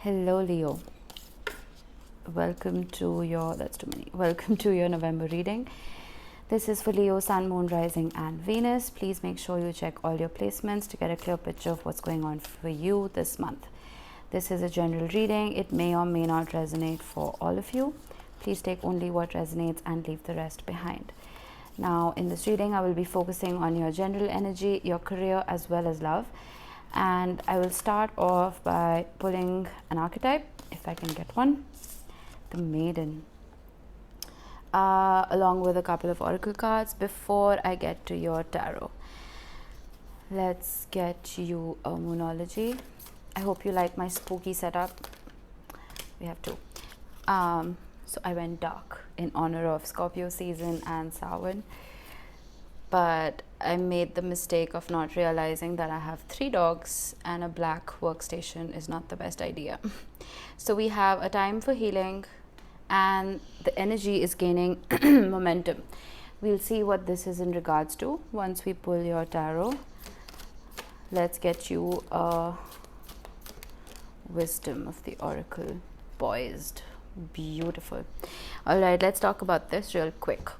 Hello Leo, welcome to your welcome to your November reading. This is for Leo, Sun, Moon, Rising and Venus. Please make sure you check all your placements to get a clear picture of what's going on for you this month. This is a general reading. It may or may not resonate for all of you. Please take only what resonates and leave the rest behind. Now in this reading I will be focusing on your general energy, your career as well as love. And I will start off by pulling an archetype, if I can get one, the Maiden, along with a couple of oracle cards before I get to your tarot. Let's get you a Moonology. I hope you like my spooky setup. We have two. So I went dark in honor of Scorpio season and Samhain. But I made the mistake of not realizing that I have 3 dogs and a black workstation is not the best idea. So we have a time for healing and the energy is gaining momentum. We'll see what this is in regards to once we pull your tarot. Let's get you a wisdom of the oracle. Poised. Beautiful. All right, let's talk about this real quick.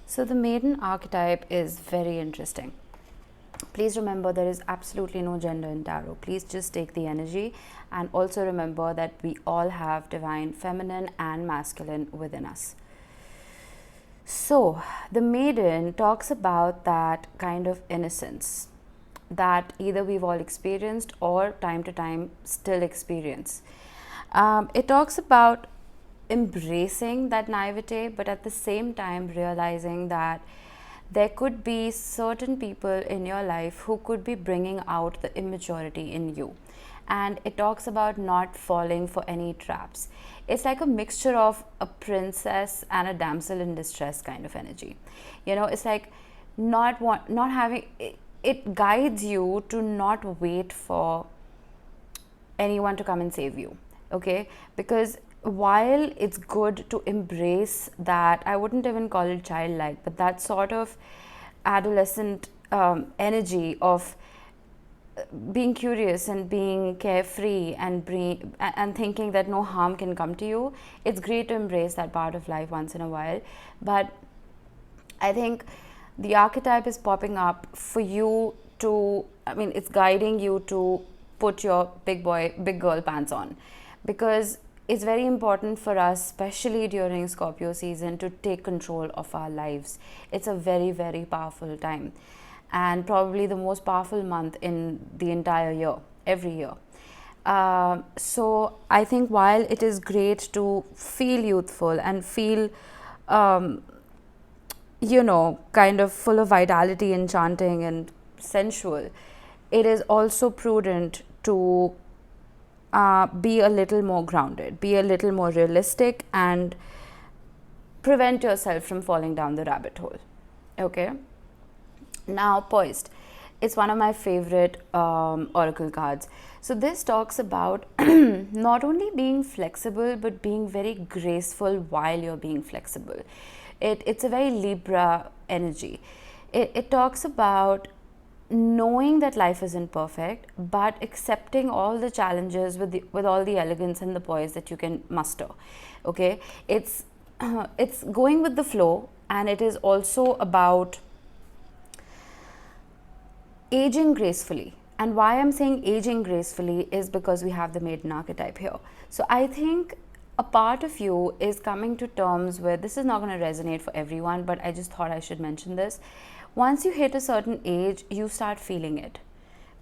So the Maiden archetype is very interesting. Please remember there is absolutely no gender in tarot. Please just take the energy and also remember that we all have divine feminine and masculine within us. So the Maiden talks about that kind of innocence that either we've all experienced or time to time still experience. It talks about embracing that naivete, but at the same time realizing that there could be certain people in your life who could be bringing out the immaturity in you. And it talks about not falling for any traps. It's like a mixture of a princess and a damsel in distress kind of energy. You know, it's like not having it guides you to not wait for anyone to come and save you. Okay, because while it's good to embrace that, I wouldn't even call it childlike, but that sort of adolescent energy of being curious and being carefree and thinking that no harm can come to you. It's great to embrace that part of life once in a while, but I think the archetype is popping up for you to, it's guiding you to put your big girl pants on, because it's very important for us, especially during Scorpio season, to take control of our lives. It's a very, very powerful time and probably the most powerful month in the entire year, every year. So I think while it is great to feel youthful and feel, kind of full of vitality, enchanting and sensual, it is also prudent to be a little more grounded, be a little more realistic, and prevent yourself from falling down the rabbit hole. Okay. Now, Poised. It's one of my favorite oracle cards. So this talks about not only being flexible, but being very graceful while you're being flexible. It's a very Libra energy. It talks about knowing that life isn't perfect, but accepting all the challenges with all the elegance and the poise that you can muster. Okay, it's going with the flow, and it is also about aging gracefully. And why I'm saying aging gracefully is because we have the Maiden archetype here. So I think a part of you is coming to terms with, this is not going to resonate for everyone, but I just thought I should mention this. Once you hit a certain age, you start feeling it.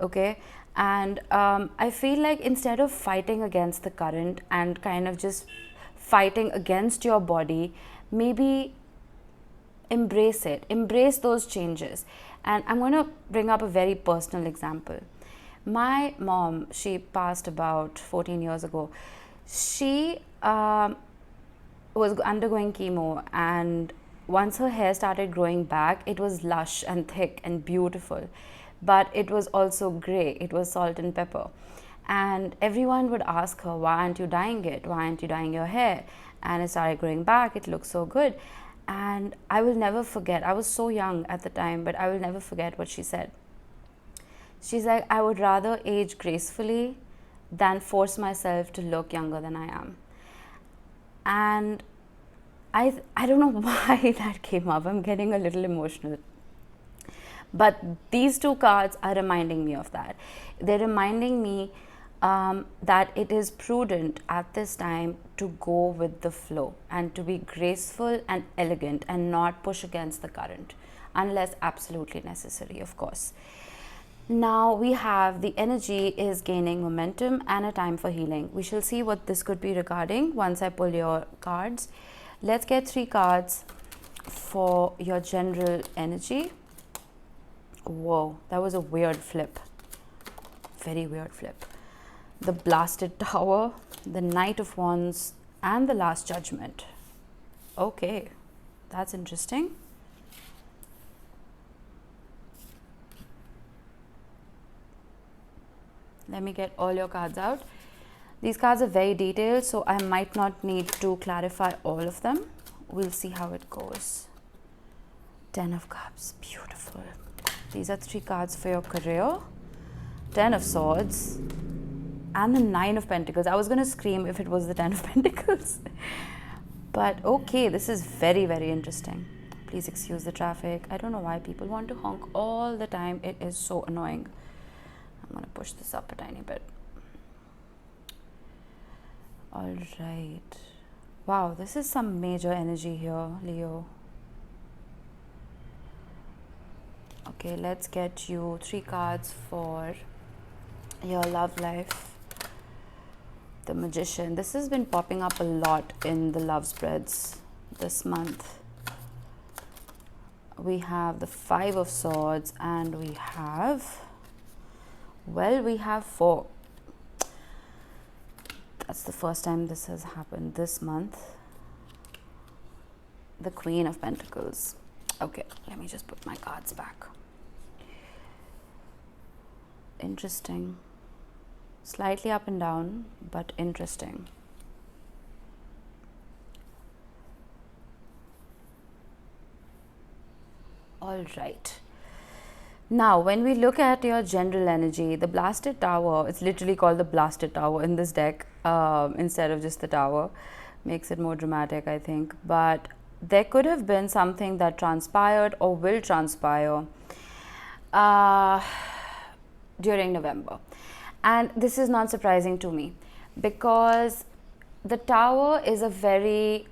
Okay, and I feel like instead of fighting against the current and kind of just fighting against your body, maybe embrace it, embrace those changes. And I'm going to bring up a very personal example. My mom, she passed about 14 years ago. She was undergoing chemo, and once her hair started growing back, it was lush and thick and beautiful, but it was also gray. It was salt and pepper. And everyone would ask her, why aren't you dyeing it? Why aren't you dyeing your hair? And it started growing back. It looks so good. And I will never forget, I was so young at the time, but I will never forget what she said. She's like, I would rather age gracefully than force myself to look younger than I am. And I don't know why that came up. I'm getting a little emotional. But these two cards are reminding me of that. They're reminding me that it is prudent at this time to go with the flow and to be graceful and elegant and not push against the current, unless absolutely necessary, of course. Now we have the energy is gaining momentum and a time for healing. We shall see what this could be regarding once I pull your cards. Let's get 3 cards for your general energy. Whoa, that was a weird flip. Very weird flip. The Blasted Tower, the Knight of Wands, and the Last Judgment. Okay, that's interesting. Let me get all your cards out. These cards are very detailed, so I might not need to clarify all of them. We'll see how it goes. 10 of Cups, beautiful. These are 3 cards for your career. 10 of Swords and the 9 of Pentacles. I was going to scream if it was the 10 of Pentacles. But okay, this is very, very interesting. Please excuse the traffic. I don't know why people want to honk all the time. It is so annoying. I'm going to push this up a tiny bit. All right. Wow, this is some major energy here, Leo. Okay, let's get you 3 cards for your love life. The Magician. This has been popping up a lot in the love spreads this month. We have the 5 of Swords and we have, well, we have 4. That's the first time this has happened this month. The Queen of Pentacles. Okay, let me just put my cards back. Interesting. Slightly up and down, but interesting. All right. Now, when we look at your general energy, the Blasted Tower, it's literally called the Blasted Tower in this deck instead of just the tower. Makes it more dramatic, I think. But there could have been something that transpired or will transpire during November. And this is not surprising to me because the Tower is a very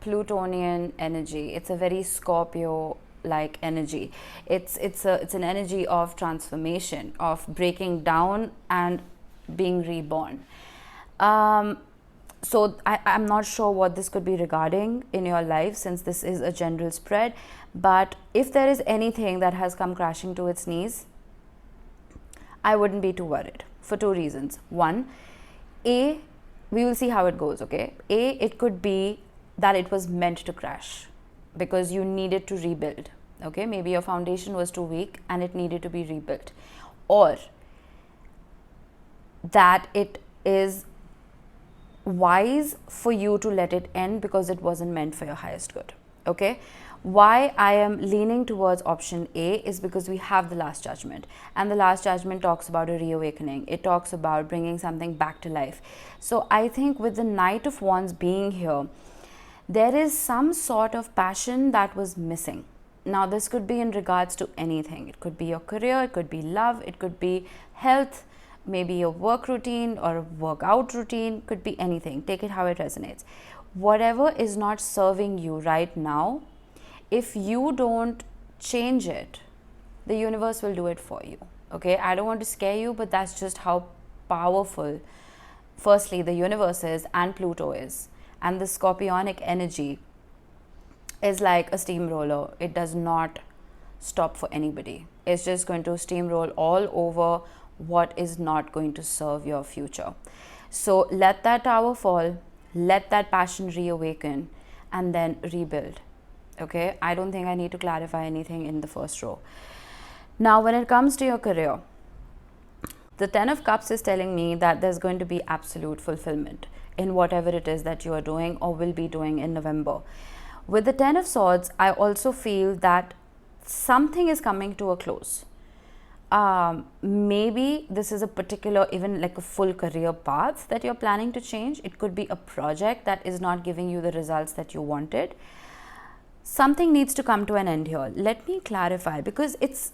Plutonian energy. It's a very Scorpio like energy. It's an energy of transformation, of breaking down and being reborn. So I'm not sure what this could be regarding in your life, since this is a general spread. But if there is anything that has come crashing to its knees, I wouldn't be too worried for 2 reasons. One, we will see how it goes, okay? It could be that it was meant to crash because you needed to rebuild, okay? Maybe your foundation was too weak and it needed to be rebuilt. Or that it is wise for you to let it end because it wasn't meant for your highest good, okay? Why I am leaning towards option A is because we have the Last Judgment, and the Last Judgment talks about a reawakening. It talks about bringing something back to life. So I think with the Knight of Wands being here, there is some sort of passion that was missing. Now, this could be in regards to anything. It could be your career, it could be love, it could be health, maybe your work routine or a workout routine, could be anything. Take it how it resonates. Whatever is not serving you right now, if you don't change it, the universe will do it for you, okay? I don't want to scare you, but that's just how powerful, firstly, the universe is and Pluto is. And the Scorpionic energy is like a steamroller. It does not stop for anybody. It's just going to steamroll all over what is not going to serve your future. So let that tower fall, let that passion reawaken, and then rebuild. Okay, I don't think I need to clarify anything in the first row. Now, when it comes to your career, the 10 of Cups is telling me that there's going to be absolute fulfillment in whatever it is that you are doing or will be doing in November. With the 10 of Swords, I also feel that something is coming to a close. Maybe this is a particular, even like a full career path that you're planning to change. It could be a project that is not giving you the results that you wanted. Something needs to come to an end here. Let me clarify, because it's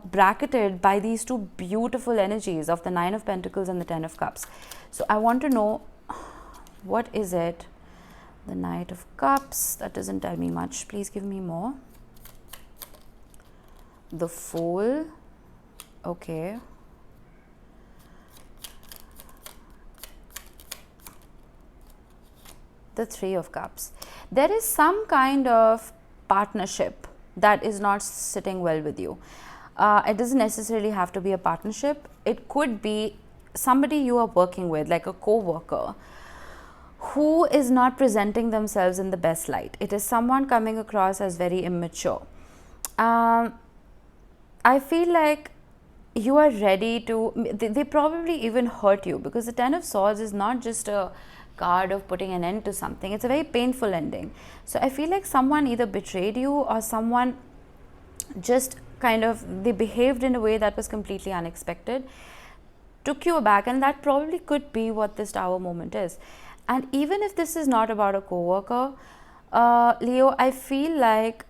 bracketed by these two beautiful energies of the Nine of Pentacles and the Ten of Cups. So I want to know, what is it? The Knight of Cups, that doesn't tell me much. Please give me more. The Fool. Okay. The Three of Cups. There is some kind of partnership that is not sitting well with you. It doesn't necessarily have to be a partnership. It could be somebody you are working with, like a co-worker, who is not presenting themselves in the best light. It is someone coming across as very immature. I feel like you are ready to, they probably even hurt you, because the Ten of Swords is not just a card of putting an end to something. It's a very painful ending. So I feel like someone either betrayed you, or someone just kind of, they behaved in a way that was completely unexpected, took you aback, and that probably could be what this Tower moment is. And even if this is not about a co-worker, Leo, I feel like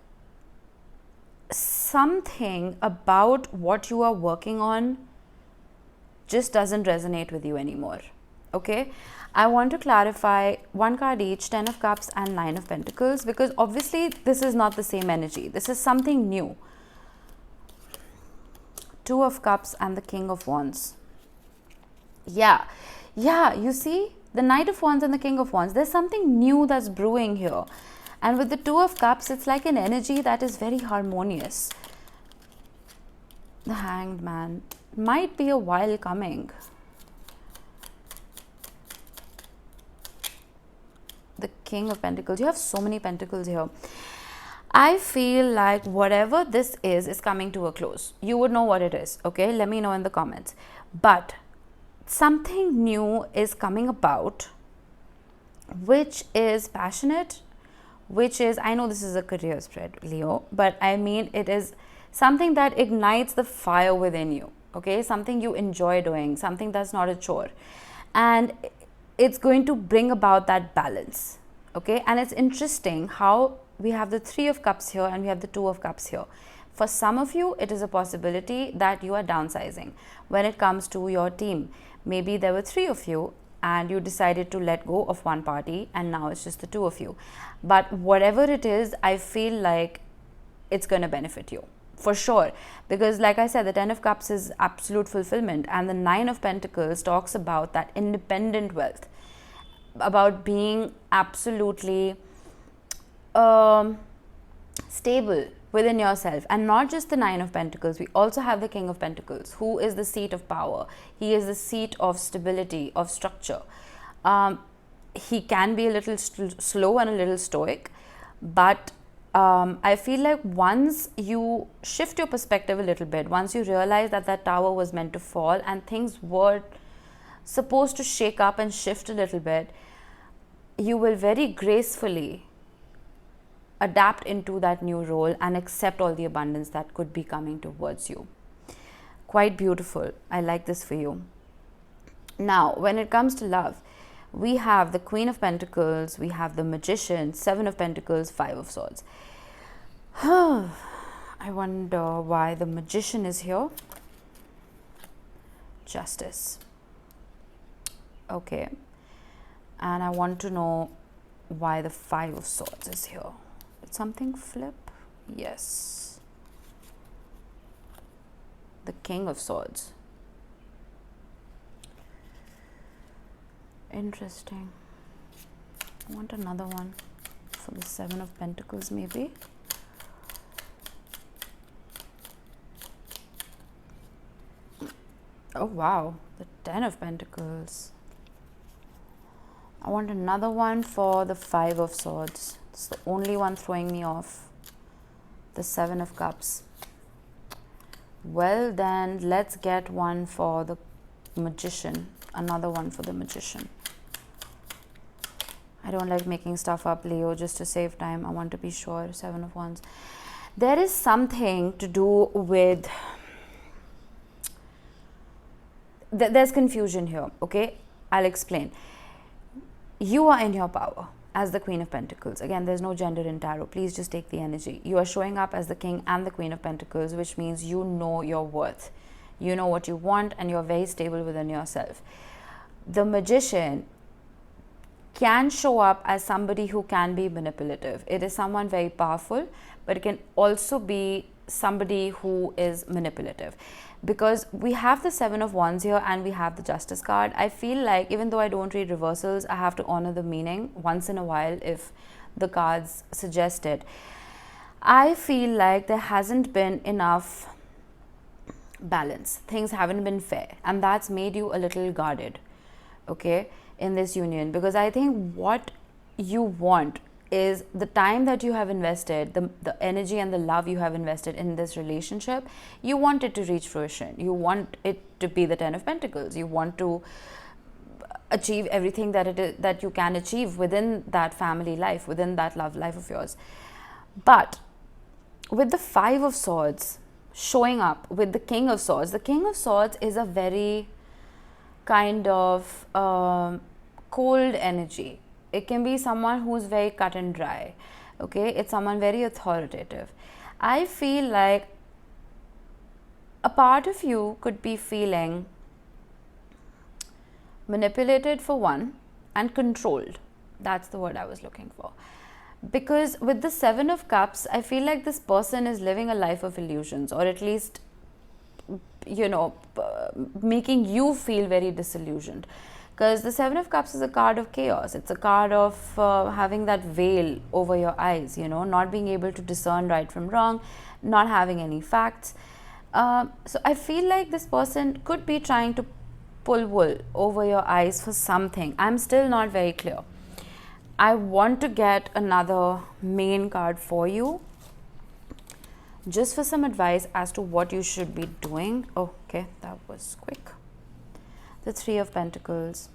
something about what you are working on just doesn't resonate with you anymore. Okay, I want to clarify one card each, Ten of Cups and Nine of Pentacles, because obviously this is not the same energy. This is something new. Two of Cups and the King of Wands. Yeah, you see, the Knight of Wands and the King of Wands, there's something new that's brewing here. And with the Two of Cups, it's like an energy that is very harmonious. The Hanged Man. Might be a while coming. The King of Pentacles. You have so many pentacles here. I feel like whatever this is coming to a close. You would know what it is, okay? Let me know in the comments. But something new is coming about, which is passionate, which is, I know this is a career spread, Leo, but I mean, it is something that ignites the fire within you, okay? Something you enjoy doing, something that's not a chore. And it's going to bring about that balance, okay? And it's interesting how we have the Three of Cups here and we have the Two of Cups here. For some of you, it is a possibility that you are downsizing when it comes to your team. Maybe there were three of you and you decided to let go of one party, and now it's just the two of you. But whatever it is, I feel like it's going to benefit you for sure, because like I said, the Ten of Cups is absolute fulfillment, and the Nine of Pentacles talks about that independent wealth, about being absolutely stable within yourself. And not just the Nine of Pentacles, we also have the King of Pentacles, who is the seat of power. He is the seat of stability, of structure. He can be a little slow and a little stoic, but I feel like once you shift your perspective a little bit, once you realize that that tower was meant to fall and things were supposed to shake up and shift a little bit, you will very gracefully adapt into that new role and accept all the abundance that could be coming towards you. Quite beautiful. I like this for you. Now, when it comes to love, we have the Queen of Pentacles, we have the Magician, Seven of Pentacles, Five of Swords. I wonder why the Magician is here. Justice. Okay. And I want to know why the Five of Swords is here. Did something flip? Yes. The King of Swords. Interesting. I want another one for the Seven of Pentacles, maybe. Oh wow, the Ten of Pentacles. I want another one for the Five of Swords. It's the only one throwing me off. The Seven of Cups. Well then, let's get one for the Magician. Another one for the Magician. I don't like making stuff up, Leo, just to save time. I want to be sure. Seven of Wands. There is something to do with there's confusion here, okay? I'll explain. You are in your power as the Queen of Pentacles. Again, there's no gender in tarot. Please just take the energy. You are showing up as the King and the Queen of Pentacles, which means you know your worth. You know what you want, and you're very stable within yourself. The Magician can show up as somebody who can be manipulative. It is someone very powerful, but it can also be somebody who is manipulative, because we have the Seven of Wands here and we have the Justice card. I feel like, even though I don't read reversals, I have to honor the meaning once in a while if the cards suggest it. I feel like there hasn't been enough balance. Things haven't been fair, and that's made you a little guarded, okay, in this union. Because I think what you want is the time that you have invested, the energy and the love you have invested in this relationship, you want it to reach fruition. You want it to be the Ten of Pentacles. You want to achieve everything that it is, that you can achieve within that family life, within that love life of yours. But with the Five of Swords showing up with the King of Swords is a very kind of cold energy. It can be someone who's very cut and dry, okay? It's someone very authoritative. I feel like a part of you could be feeling manipulated for one, and controlled. That's the word I was looking for. Because with the Seven of Cups, I feel like this person is living a life of illusions, or at least, you know, making you feel very disillusioned. Because the Seven of Cups is a card of chaos. It's a card of having that veil over your eyes, you know, not being able to discern right from wrong, not having any facts. So I feel like this person could be trying to pull wool over your eyes for something. I'm still not very clear. I want to get another main card for you, just for some advice as to what you should be doing. Oh, okay, that was quick. The Three of Pentacles.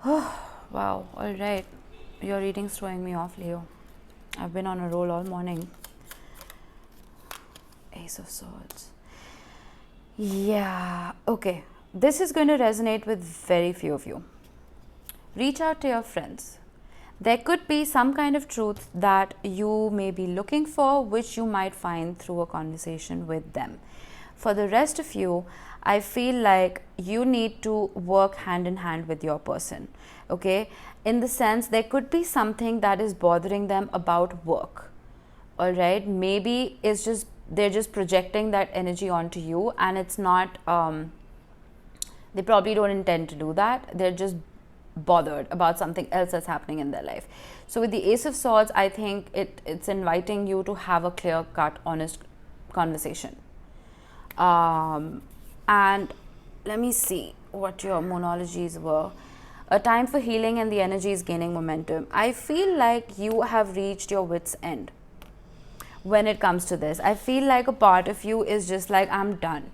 Oh, wow, all right. Your reading's throwing me off, Leo. I've been on a roll all morning. Ace of Swords. Yeah, okay. This is going to resonate with very few of you. Reach out to your friends. There could be some kind of truth that you may be looking for, which you might find through a conversation with them. For the rest of you, I feel like you need to work hand in hand with your person, okay? In the sense, there could be something that is bothering them about work, all right? Maybe it's just, they're just projecting that energy onto you, and it's not, they probably don't intend to do that. They're just bothered about something else that's happening in their life. So with the Ace of Swords, I think it's inviting you to have a clear-cut, honest conversation. And let me see what your monologies were. A time for healing, and the energy is gaining momentum. I feel like you have reached your wit's end when it comes to this. I feel like a part of you is just like, I'm done,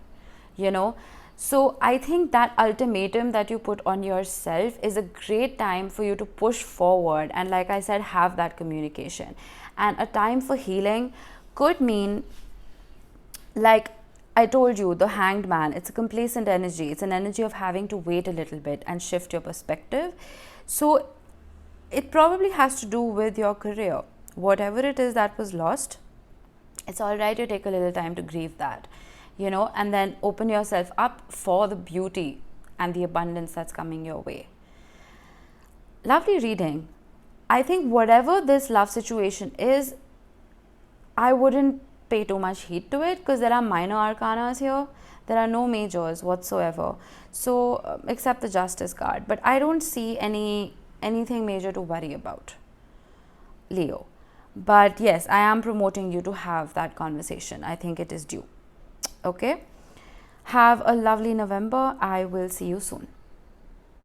you know. So I think that ultimatum that you put on yourself is a great time for you to push forward, and like I said, have that communication. And a time for healing could mean, like I told you, the Hanged Man, it's a complacent energy. It's an energy of having to wait a little bit and shift your perspective. So it probably has to do with your career. Whatever it is that was lost, it's all right to take a little time to grieve that, you know, and then open yourself up for the beauty and the abundance that's coming your way. Lovely reading. I think whatever this love situation is, I wouldn't pay too much heed to it, because there are minor arcanas here. There are no majors whatsoever. So except the Justice card, but I don't see anything major to worry about, Leo. But yes, I am promoting you to have that conversation. I think it is due. Okay. Have a lovely November. I will see you soon.